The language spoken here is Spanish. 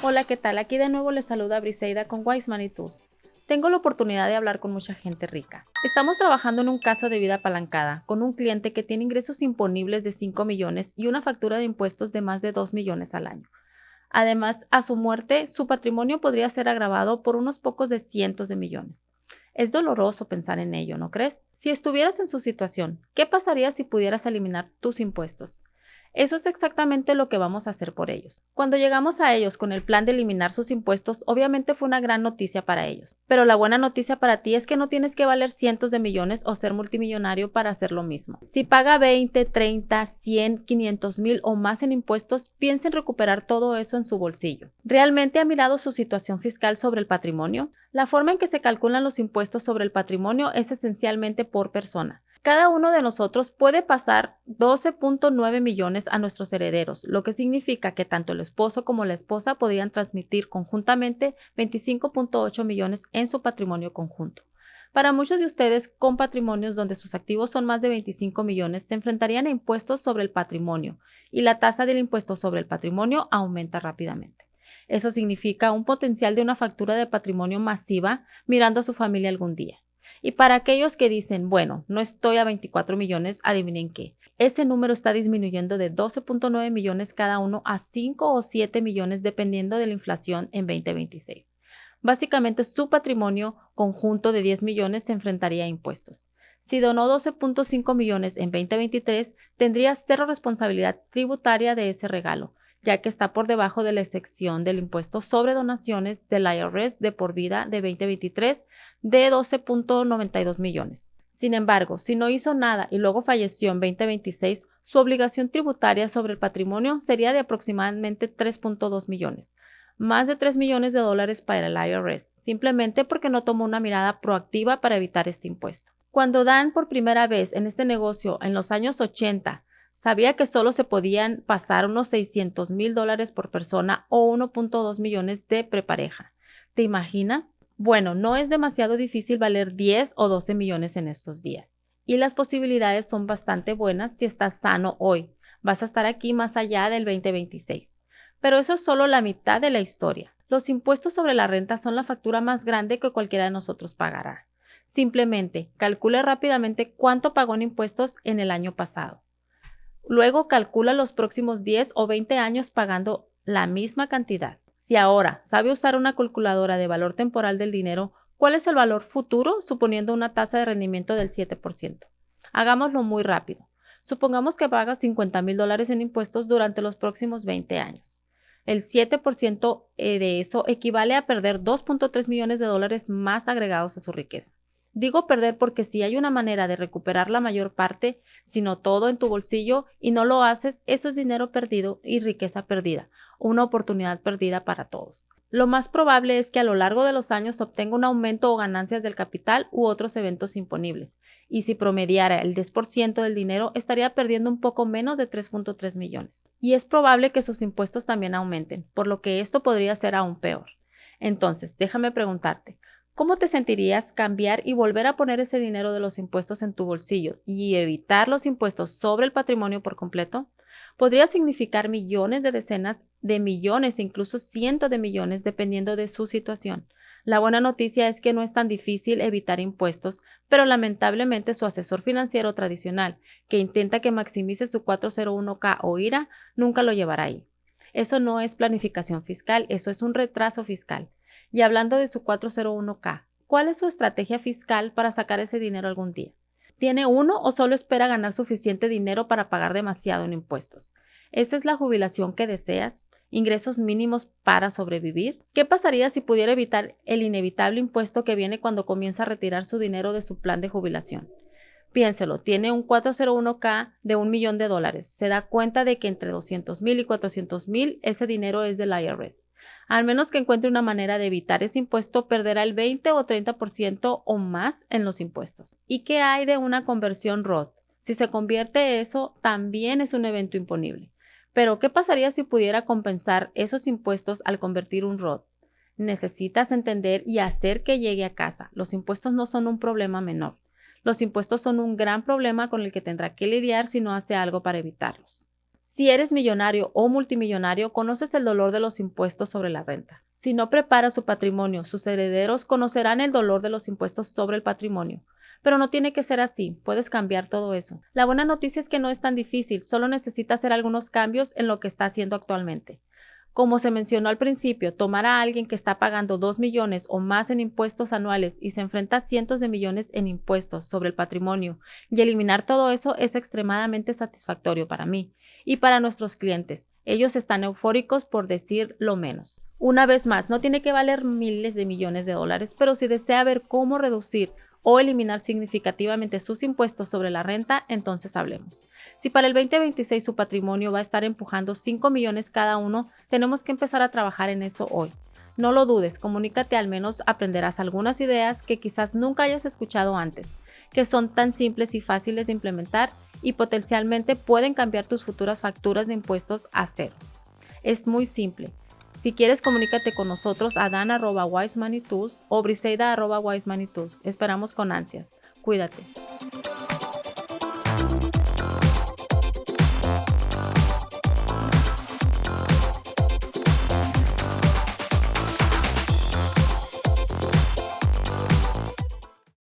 Hola, ¿qué tal? Aquí de nuevo les saluda Briseida con Wise Money Tools. Tengo la oportunidad de hablar con mucha gente rica. Estamos trabajando en un caso de vida apalancada con un cliente que tiene ingresos imponibles de 5 millones y una factura de impuestos de más de 2 millones al año. Además, a su muerte, su patrimonio podría ser agravado por unos pocos de cientos de millones. Es doloroso pensar en ello, ¿no crees? Si estuvieras en su situación, ¿qué pasaría si pudieras eliminar tus impuestos? Eso es exactamente lo que vamos a hacer por ellos. Cuando llegamos a ellos con el plan de eliminar sus impuestos, obviamente fue una gran noticia para ellos. Pero la buena noticia para ti es que no tienes que valer cientos de millones o ser multimillonario para hacer lo mismo. Si paga 20, 30, 100, 500 mil o más en impuestos, piensa en recuperar todo eso en su bolsillo. ¿Realmente ha mirado su situación fiscal sobre el patrimonio? La forma en que se calculan los impuestos sobre el patrimonio es esencialmente por persona. Cada uno de nosotros puede pasar 12.9 millones a nuestros herederos, lo que significa que tanto el esposo como la esposa podrían transmitir conjuntamente 25.8 millones en su patrimonio conjunto. Para muchos de ustedes con patrimonios donde sus activos son más de 25 millones, se enfrentarían a impuestos sobre el patrimonio y la tasa del impuesto sobre el patrimonio aumenta rápidamente. Eso significa un potencial de una factura de patrimonio masiva mirando a su familia algún día. Y para aquellos que dicen, bueno, no estoy a 24 millones, adivinen qué. Ese número está disminuyendo de 12.9 millones cada uno a 5 o 7 millones dependiendo de la inflación en 2026. Básicamente, su patrimonio conjunto de 10 millones se enfrentaría a impuestos. Si donó 12.5 millones en 2023, tendría cero responsabilidad tributaria de ese regalo, ya que está por debajo de la excepción del impuesto sobre donaciones del IRS de por vida de 2023 de 12.92 millones. Sin embargo, si no hizo nada y luego falleció en 2026, su obligación tributaria sobre el patrimonio sería de aproximadamente 3.2 millones, más de 3 millones de dólares para el IRS, simplemente porque no tomó una mirada proactiva para evitar este impuesto. Cuando Dan por primera vez en este negocio en los años 80, sabía que solo se podían pasar unos 600 mil dólares por persona o 1.2 millones de prepareja. ¿Te imaginas? Bueno, no es demasiado difícil valer 10 o 12 millones en estos días. Y las posibilidades son bastante buenas si estás sano hoy. Vas a estar aquí más allá del 2026. Pero eso es solo la mitad de la historia. Los impuestos sobre la renta son la factura más grande que cualquiera de nosotros pagará. Simplemente calcule rápidamente cuánto pagó en impuestos en el año pasado. Luego calcula los próximos 10 o 20 años pagando la misma cantidad. Si ahora sabe usar una calculadora de valor temporal del dinero, ¿cuál es el valor futuro suponiendo una tasa de rendimiento del 7%? Hagámoslo muy rápido. Supongamos que paga 50 mil dólares en impuestos durante los próximos 20 años. El 7% de eso equivale a perder 2.3 millones de dólares más agregados a su riqueza. Digo perder porque si hay una manera de recuperar la mayor parte, si no todo en tu bolsillo y no lo haces, eso es dinero perdido y riqueza perdida, una oportunidad perdida para todos. Lo más probable es que a lo largo de los años obtenga un aumento o ganancias del capital u otros eventos imponibles. Y si promediara el 10% del dinero, estaría perdiendo un poco menos de 3.3 millones. Y es probable que sus impuestos también aumenten, por lo que esto podría ser aún peor. Entonces, déjame preguntarte, ¿cómo te sentirías cambiar y volver a poner ese dinero de los impuestos en tu bolsillo y evitar los impuestos sobre el patrimonio por completo? Podría significar millones de decenas de millones, incluso cientos de millones, dependiendo de su situación. La buena noticia es que no es tan difícil evitar impuestos, pero lamentablemente su asesor financiero tradicional, que intenta que maximice su 401k o IRA, nunca lo llevará ahí. Eso no es planificación fiscal, eso es un retraso fiscal. Y hablando de su 401k, ¿cuál es su estrategia fiscal para sacar ese dinero algún día? ¿Tiene uno o solo espera ganar suficiente dinero para pagar demasiado en impuestos? ¿Esa es la jubilación que deseas? ¿Ingresos mínimos para sobrevivir? ¿Qué pasaría si pudiera evitar el inevitable impuesto que viene cuando comienza a retirar su dinero de su plan de jubilación? Piénselo, tiene un 401k de $1.000.000. Se da cuenta de que entre 200,000 y 400,000 ese dinero es del IRS. Al menos que encuentre una manera de evitar ese impuesto, perderá el 20 o 30% o más en los impuestos. ¿Y qué hay de una conversión Roth? Si se convierte eso, también es un evento imponible. Pero, ¿qué pasaría si pudiera compensar esos impuestos al convertir un Roth? Necesitas entender y hacer que llegue a casa. Los impuestos no son un problema menor. Los impuestos son un gran problema con el que tendrá que lidiar si no hace algo para evitarlos. Si eres millonario o multimillonario, conoces el dolor de los impuestos sobre la renta. Si no preparas su patrimonio, sus herederos conocerán el dolor de los impuestos sobre el patrimonio. Pero no tiene que ser así, puedes cambiar todo eso. La buena noticia es que no es tan difícil, solo necesitas hacer algunos cambios en lo que está haciendo actualmente. Como se mencionó al principio, tomar a alguien que está pagando 2 millones o más en impuestos anuales y se enfrenta a cientos de millones en impuestos sobre el patrimonio y eliminar todo eso es extremadamente satisfactorio para mí y para nuestros clientes. Ellos están eufóricos por decir lo menos. Una vez más, no tiene que valer miles de millones de dólares, pero si desea ver cómo reducir o eliminar significativamente sus impuestos sobre la renta, entonces hablemos. Si para el 2026 su patrimonio va a estar empujando 5 millones cada uno, tenemos que empezar a trabajar en eso hoy. No lo dudes, comunícate, al menos aprenderás algunas ideas que quizás nunca hayas escuchado antes, que son tan simples y fáciles de implementar y potencialmente pueden cambiar tus futuras facturas de impuestos a cero. Es muy simple. Si quieres, comunícate con nosotros a dan@wisemoneytools o briseida@wisemoneytools. Esperamos con ansias. Cuídate.